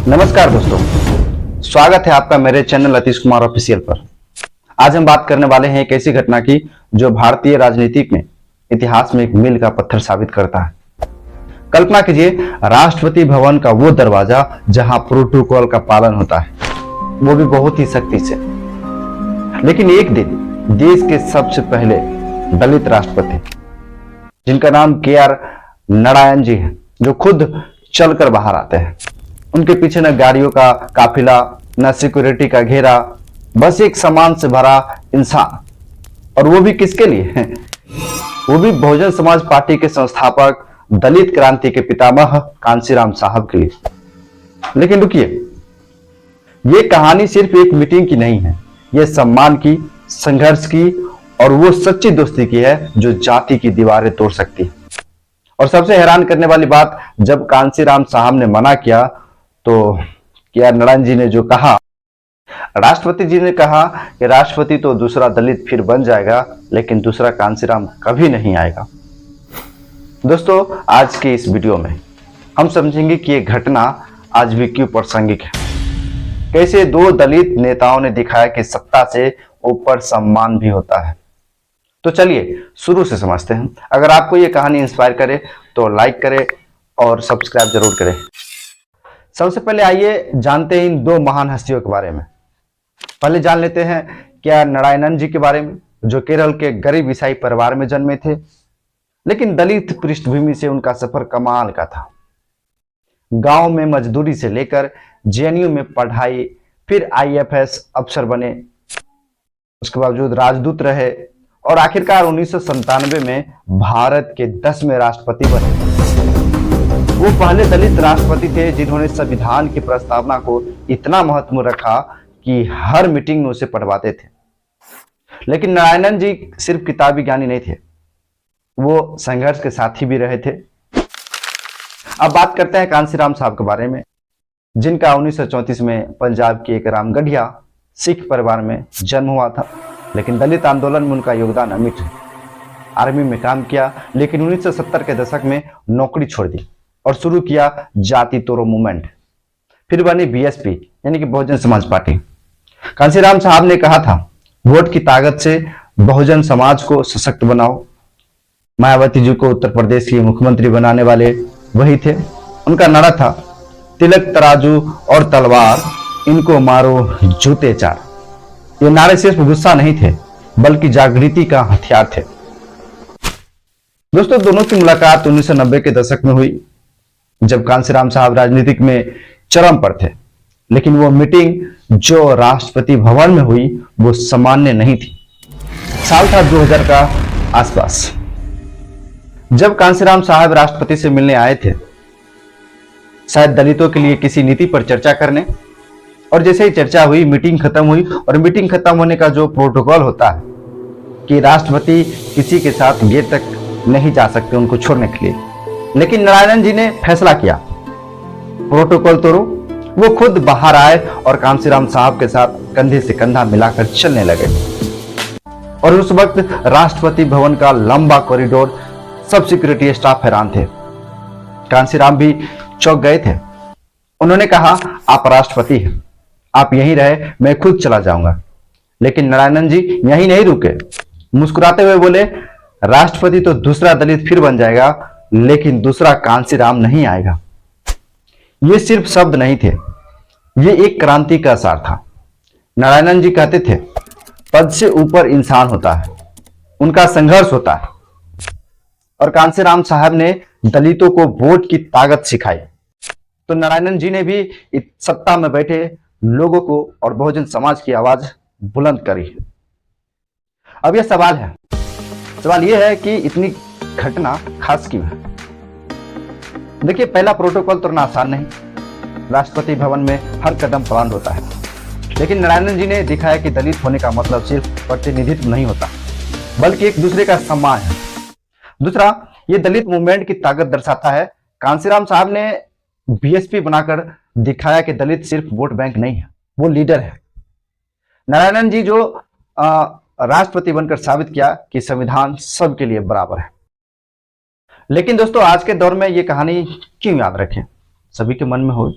नमस्कार दोस्तों, स्वागत है आपका मेरे चैनल अतीश कुमार ऑफिशियल पर। आज हम बात करने वाले हैं एक ऐसी घटना की जो भारतीय राजनीति में इतिहास में एक मील का पत्थर साबित करता है। कल्पना कीजिए, राष्ट्रपति भवन का वो दरवाजा जहां प्रोटोकॉल का पालन होता है, वो भी बहुत ही सख्ती से। लेकिन एक दिन देश के सबसे पहले दलित राष्ट्रपति, जिनका नाम KR नारायण जी है, जो खुद चलकर बाहर आते हैं। उनके पीछे न गाड़ियों का काफिला, न सिक्योरिटी का घेरा, बस एक सामान से भरा इंसान। और वो भी किसके लिए? वो भी बहुजन समाज पार्टी के संस्थापक, दलित क्रांति के पितामह कांशीराम साहब के लिए। लेकिन रुकिए, ये कहानी सिर्फ एक मीटिंग की नहीं है, ये सम्मान की, संघर्ष की और वो सच्ची दोस्ती की है जो जाति की दीवारें तोड़ सकती है। और सबसे हैरान करने वाली बात, जब कांशीराम साहब ने मना किया तो KR नारायण जी ने जो कहा, राष्ट्रपति जी ने कहा कि राष्ट्रपति तो दूसरा दलित फिर बन जाएगा, लेकिन दूसरा कांशीराम कभी नहीं आएगा। दोस्तों, आज के इस वीडियो में हम समझेंगे कि यह घटना आज भी क्यों प्रासंगिक है, कैसे दो दलित नेताओं ने दिखाया कि सत्ता से ऊपर सम्मान भी होता है। तो चलिए शुरू से समझते हैं। अगर आपको यह कहानी इंस्पायर करे तो लाइक करें और सब्सक्राइब जरूर करें। सबसे पहले आइए जानते हैं इन दो महान हस्तियों के बारे में। पहले जान लेते हैं KR नारायणन जी के बारे में, जो केरल के गरीब ईसाई परिवार में जन्मे थे, लेकिन दलित पृष्ठभूमि से उनका सफर कमाल का था। गांव में मजदूरी से लेकर JNU में पढ़ाई, फिर IFS अफसर बने, उसके बावजूद राजदूत रहे और आखिरकार 1997 में भारत के 10वें राष्ट्रपति बने। वो पहले दलित राष्ट्रपति थे जिन्होंने संविधान की प्रस्तावना को इतना महत्व रखा कि हर मीटिंग में उसे पढ़वाते थे। लेकिन नारायणन जी सिर्फ किताबी ज्ञानी नहीं थे, वो संघर्ष के साथी भी रहे थे। अब बात करते हैं कांशीराम साहब के बारे में, जिनका 1934 में पंजाब के एक रामगढ़िया सिख परिवार में जन्म हुआ था। लेकिन दलित आंदोलन में उनका योगदान अमिट है। आर्मी में काम किया, लेकिन 1970 के दशक में नौकरी छोड़ दी और शुरू किया जाति तोड़ो मूवमेंट। फिर बनी BSP यानी कि बहुजन समाज पार्टी। कांशीराम साहब ने कहा था, वोट की ताकत से बहुजन समाज को सशक्त बनाओ। मायावती जी को उत्तर प्रदेश की मुख्यमंत्री बनाने वाले वही थे। उनका नारा था, तिलक तराजू और तलवार, इनको मारो जूते चार। ये नारे सिर्फ गुस्सा नहीं थे, बल्कि जागृति का हथियार थे। दोस्तों, दोनों की मुलाकात 1990 के दशक में हुई, जब कांशीराम साहब राजनीतिक में चरम पर थे। लेकिन वो मीटिंग जो राष्ट्रपति भवन में हुई वो सामान्य नहीं थी। साल था 2000 का आसपास। जब कांशीराम साहब राष्ट्रपति से मिलने आए थे, शायद दलितों के लिए किसी नीति पर चर्चा करने, और जैसे ही चर्चा हुई, मीटिंग खत्म हुई। और मीटिंग खत्म होने का जो प्रोटोकॉल होता है कि राष्ट्रपति किसी के साथ गेट तक नहीं जा सकते उनको छोड़ने के लिए, लेकिन नारायणन जी ने फैसला किया, प्रोटोकॉल तोड़ो। वो खुद बाहर आए और कांशीराम साहब के साथ कंधे से कंधा मिलाकर चलने लगे। और उस वक्त राष्ट्रपति भवन का लंबा कॉरिडोर, सब सिक्योरिटी स्टाफ हैरान थे। कांशीराम भी चौंक गए थे। उन्होंने कहा, आप राष्ट्रपति हैं, आप यहीं रहे, मैं खुद चला जाऊंगा। लेकिन नारायणन जी यहीं नहीं रुके। मुस्कुराते हुए बोले, राष्ट्रपति तो दूसरा दलित फिर बन जाएगा, लेकिन दूसरा कांशीराम नहीं आएगा। ये सिर्फ शब्द नहीं थे, ये एक क्रांति का सार था। नारायणन जी कहते थे, पद से ऊपर इंसान होता है, उनका संघर्ष होता है। और कांशीराम साहब ने दलितों को वोट की ताकत सिखाई, तो नारायणन जी ने भी सत्ता में बैठे लोगों को और बहुजन समाज की आवाज बुलंद करी। अब यह सवाल यह है कि इतनी घटना खास क्यों है? देखिए, पहला, प्रोटोकॉल तोड़ना आसान नहीं। राष्ट्रपति भवन में हर कदम प्लान होता है। लेकिन नारायणन जी ने दिखाया कि दलित होने का मतलब सिर्फ प्रतिनिधित्व नहीं होता, बल्कि एक दूसरे का सम्मान है। दूसरा, ये दलित मूवमेंट की ताकत दर्शाता है। कांशीराम साहब ने BSP बनाकर दिखाया कि दलित सिर्फ वोट बैंक नहीं है, वो लीडर है। नारायणन जी जो राष्ट्रपति बनकर साबित किया कि संविधान सबके लिए बराबर है। लेकिन दोस्तों आज के दौर में ये कहानी क्यों याद रखें, सभी के मन में हो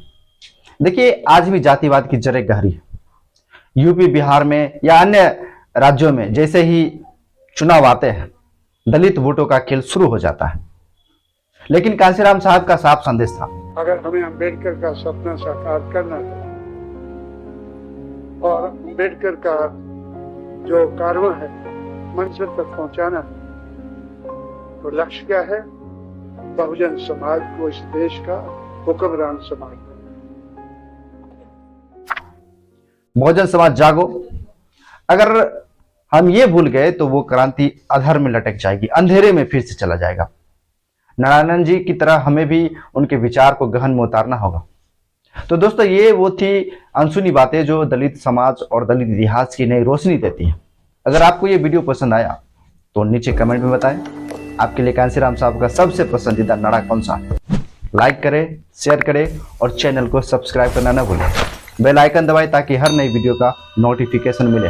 देखिए, आज भी जातिवाद की जड़ें गहरी है। यूपी, बिहार में या अन्य राज्यों में जैसे ही चुनाव आते हैं, दलित वोटों का खेल शुरू हो जाता है। लेकिन कांशीराम साहब का साफ संदेश था, अगर हमें अम्बेडकर का सपना साकार करना है और अम्बेडकर का जो कारवां है मंजिल तक पहुंचाना है, तो लक्ष्य क्या है? बहुजन समाज को इस देश का हुक्मरान समाज। बहुजन समाज जागो। अगर हम ये भूल गए तो वो क्रांति अधर में लटक जाएगी, अंधेरे में फिर से चला जाएगा। नारायण जी की तरह हमें भी उनके विचार को गहन में उतारना होगा। तो दोस्तों, ये वो थी अनसुनी बातें जो दलित समाज और दलित इतिहास की नई रोशनी देती है। अगर आपको ये वीडियो पसंद आया तो नीचे कमेंट में बताएं आपके लिए कांशीराम साहब का सबसे पसंदीदा नारा कौन सा है। लाइक करें, शेयर करें और चैनल को सब्सक्राइब करना न भूलें। बेल आइकन दबाएं ताकि हर नई वीडियो का नोटिफिकेशन मिले।